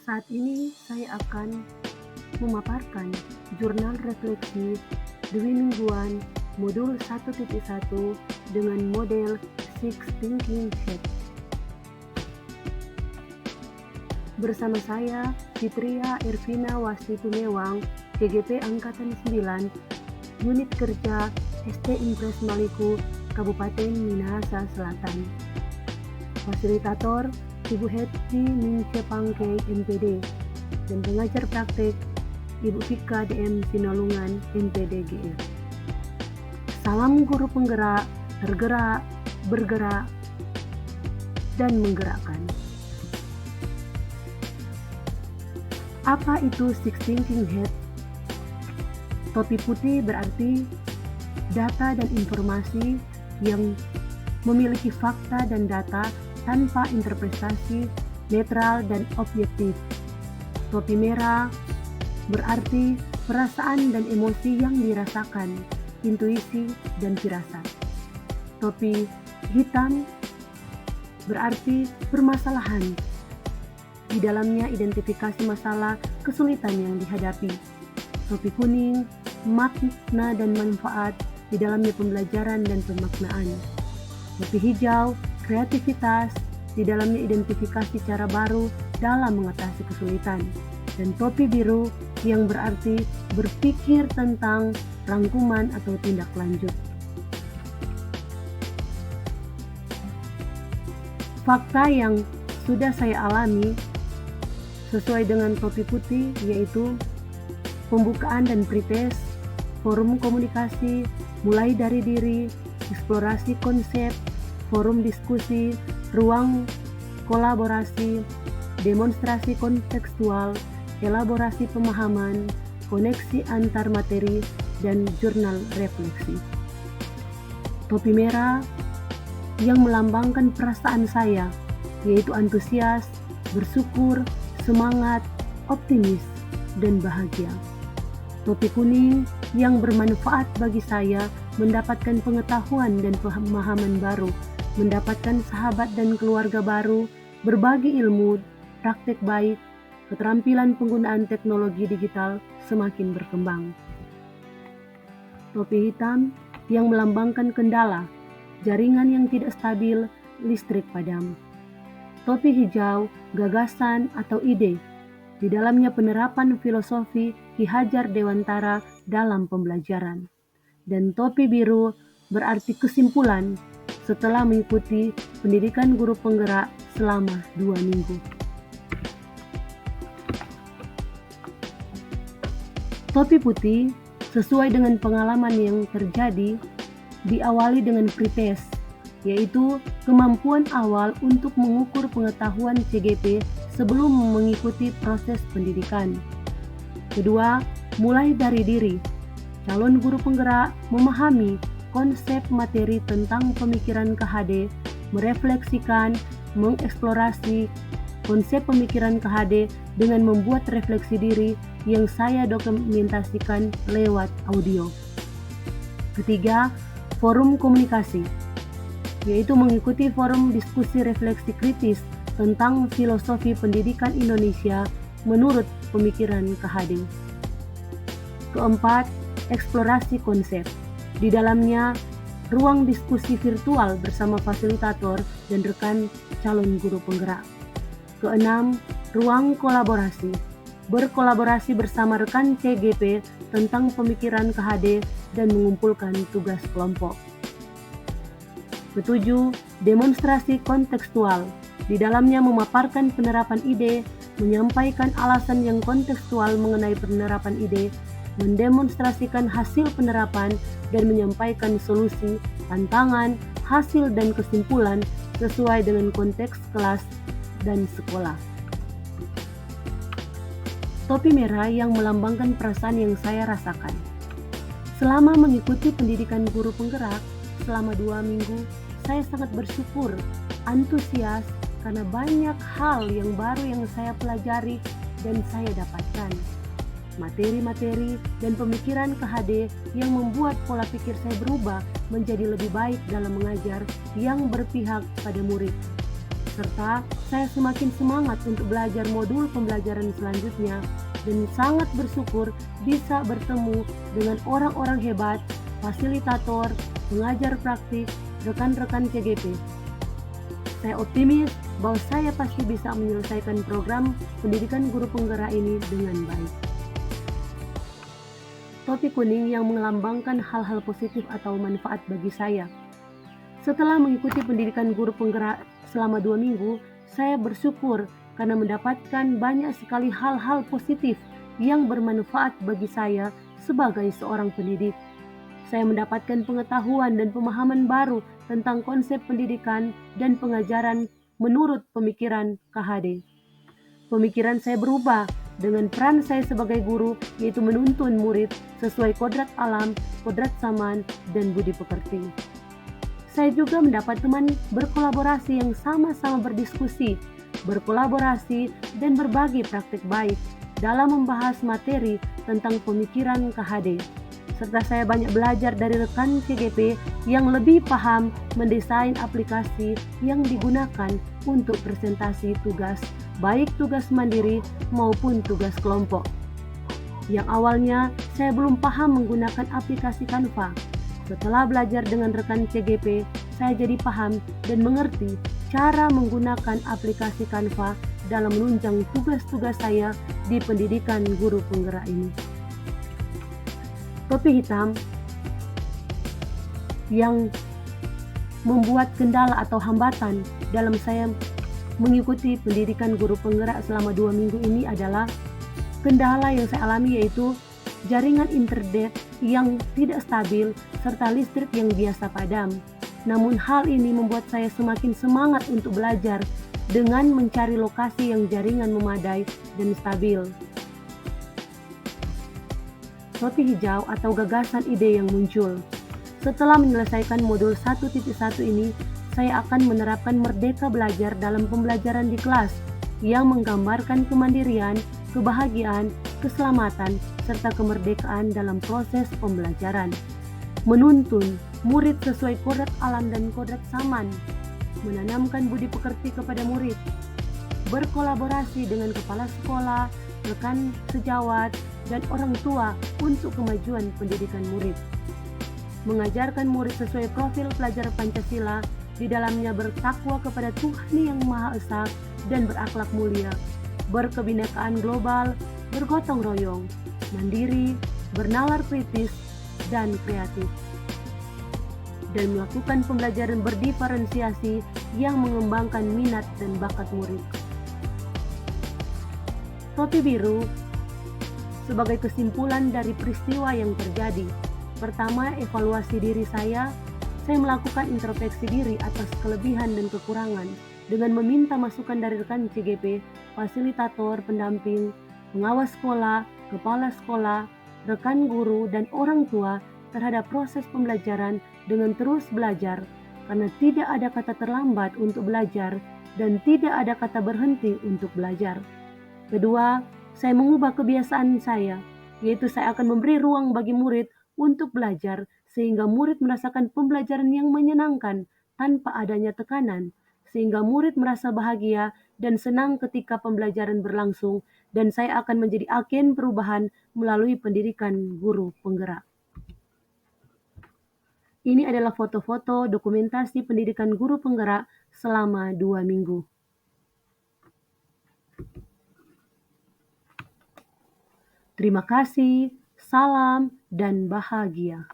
Saat ini saya akan memaparkan jurnal refleksi Dwi Mingguan modul 1.1 dengan model Six Thinking Hat. Bersama saya, Fitria Ervina Wasti Tumewang, CGP Angkatan 9, Unit Kerja ST Impres Maluku, Kabupaten Minahasa Selatan. Fasilitator Ibu Hetty Mingce Pangkei MPD dan pengajar praktek Ibu Vika DM Sinalungan MPD GR. Salam guru penggerak, tergerak, bergerak, dan menggerakkan. Apa itu Six Thinking Hat? Topi putih berarti data dan informasi yang memiliki fakta dan data tanpa interpretasi, netral dan objektif. Topi merah berarti perasaan dan emosi yang dirasakan, intuisi dan firasat. Topi hitam berarti permasalahan. Di dalamnya identifikasi masalah, kesulitan yang dihadapi. Topi kuning, makna dan manfaat, di dalamnya pembelajaran dan pemaknaan. Topi hijau, kreativitas, di dalamnya identifikasi cara baru dalam mengatasi kesulitan. Dan topi biru yang berarti berpikir tentang rangkuman atau tindak lanjut. Fakta yang sudah saya alami sesuai dengan topi putih yaitu pembukaan dan pretest, forum komunikasi, mulai dari diri, eksplorasi konsep, forum diskusi, ruang kolaborasi, demonstrasi kontekstual, elaborasi pemahaman, koneksi antar materi, dan jurnal refleksi. Topi merah yang melambangkan perasaan saya, yaitu antusias, bersyukur, semangat, optimis, dan bahagia. Topi kuning yang bermanfaat bagi saya, mendapatkan pengetahuan dan pemahaman baru, mendapatkan sahabat dan keluarga baru, berbagi ilmu, praktek baik, keterampilan penggunaan teknologi digital semakin berkembang. Topi hitam yang melambangkan kendala, jaringan yang tidak stabil, listrik padam. Topi hijau, gagasan atau ide, di dalamnya penerapan filosofi Ki Hajar Dewantara dalam pembelajaran. Dan topi biru berarti kesimpulan setelah mengikuti pendidikan guru penggerak selama 2 minggu. Topi putih sesuai dengan pengalaman yang terjadi diawali dengan pretest, yaitu kemampuan awal untuk mengukur pengetahuan CGP sebelum mengikuti proses pendidikan. Kedua, mulai dari diri. Calon guru penggerak memahami konsep materi tentang pemikiran KHD, merefleksikan, mengeksplorasi konsep pemikiran KHD dengan membuat refleksi diri yang saya dokumentasikan lewat audio. Ketiga, forum komunikasi, yaitu mengikuti forum diskusi refleksi kritis tentang filosofi pendidikan Indonesia menurut pemikiran KHD. Keempat, eksplorasi konsep. Di dalamnya, ruang diskusi virtual bersama fasilitator dan rekan calon guru penggerak. Keenam, ruang kolaborasi. Berkolaborasi bersama rekan CGP tentang pemikiran KHD dan mengumpulkan tugas kelompok. Ketujuh, demonstrasi kontekstual. Di dalamnya memaparkan penerapan ide, menyampaikan alasan yang kontekstual mengenai penerapan ide, mendemonstrasikan hasil penerapan, dan menyampaikan solusi, tantangan, hasil dan kesimpulan sesuai dengan konteks kelas dan sekolah. Topi merah yang melambangkan perasaan yang saya rasakan. Selama mengikuti pendidikan guru penggerak selama 2 minggu, saya sangat bersyukur, antusias karena banyak hal yang baru yang saya pelajari dan saya dapatkan. Materi-materi dan pemikiran KHD yang membuat pola pikir saya berubah menjadi lebih baik dalam mengajar yang berpihak pada murid. serta saya semakin semangat untuk belajar modul pembelajaran selanjutnya dan sangat bersyukur bisa bertemu dengan orang-orang hebat, fasilitator, pengajar praktik, rekan-rekan CGP. Saya optimis bahwa saya pasti bisa menyelesaikan program pendidikan guru penggerak ini dengan baik. Topi kuning yang melambangkan hal-hal positif atau manfaat bagi saya. Setelah mengikuti pendidikan guru penggerak selama 2 minggu, saya bersyukur karena mendapatkan banyak sekali hal-hal positif yang bermanfaat bagi saya sebagai seorang pendidik. Saya mendapatkan pengetahuan dan pemahaman baru tentang konsep pendidikan dan pengajaran menurut pemikiran KHD. Pemikiran saya berubah dengan peran saya sebagai guru, yaitu menuntun murid sesuai kodrat alam, kodrat zaman, dan budi pekerti. Saya juga mendapat teman berkolaborasi yang sama-sama berdiskusi, berkolaborasi, dan berbagi praktik baik dalam membahas materi tentang pemikiran KHD. Serta saya banyak belajar dari rekan CGP yang lebih paham mendesain aplikasi yang digunakan untuk presentasi tugas, baik tugas mandiri maupun tugas kelompok. Yang awalnya saya belum paham menggunakan aplikasi Canva. Setelah belajar dengan rekan CGP, saya jadi paham dan mengerti cara menggunakan aplikasi Canva dalam menunjang tugas-tugas saya di pendidikan guru penggerak ini. Topi hitam yang membuat kendala atau hambatan dalam saya mengikuti pendidikan guru penggerak selama 2 minggu ini adalah kendala yang saya alami, yaitu jaringan internet yang tidak stabil serta listrik yang biasa padam. Namun hal ini membuat saya semakin semangat untuk belajar dengan mencari lokasi yang jaringan memadai dan stabil. Topi hijau atau gagasan ide yang muncul. Setelah menyelesaikan modul 1.1 ini, saya akan menerapkan merdeka belajar dalam pembelajaran di kelas yang menggambarkan kemandirian, kebahagiaan, keselamatan, serta kemerdekaan dalam proses pembelajaran. Menuntun murid sesuai kodrat alam dan kodrat zaman, menanamkan budi pekerti kepada murid, berkolaborasi dengan kepala sekolah, rekan sejawat, dan orang tua untuk kemajuan pendidikan murid. Mengajarkan murid sesuai profil pelajar Pancasila, di dalamnya bertakwa kepada Tuhan Yang Maha Esa dan berakhlak mulia, berkebinekaan global, bergotong royong, mandiri, bernalar kritis, dan kreatif. Dan melakukan pembelajaran berdiferensiasi yang mengembangkan minat dan bakat murid. Topi biru sebagai kesimpulan dari peristiwa yang terjadi. Pertama, evaluasi diri saya melakukan introspeksi diri atas kelebihan dan kekurangan dengan meminta masukan dari rekan CGP, fasilitator, pendamping, pengawas sekolah, kepala sekolah, rekan guru, dan orang tua terhadap proses pembelajaran dengan terus belajar, karena tidak ada kata terlambat untuk belajar dan tidak ada kata berhenti untuk belajar. Kedua, saya mengubah kebiasaan saya, yaitu saya akan memberi ruang bagi murid untuk belajar sehingga murid merasakan pembelajaran yang menyenangkan tanpa adanya tekanan, sehingga murid merasa bahagia dan senang ketika pembelajaran berlangsung, dan saya akan menjadi agen perubahan melalui pendidikan guru penggerak. Ini adalah foto-foto dokumentasi pendidikan guru penggerak selama 2 minggu. Terima kasih, salam, dan bahagia.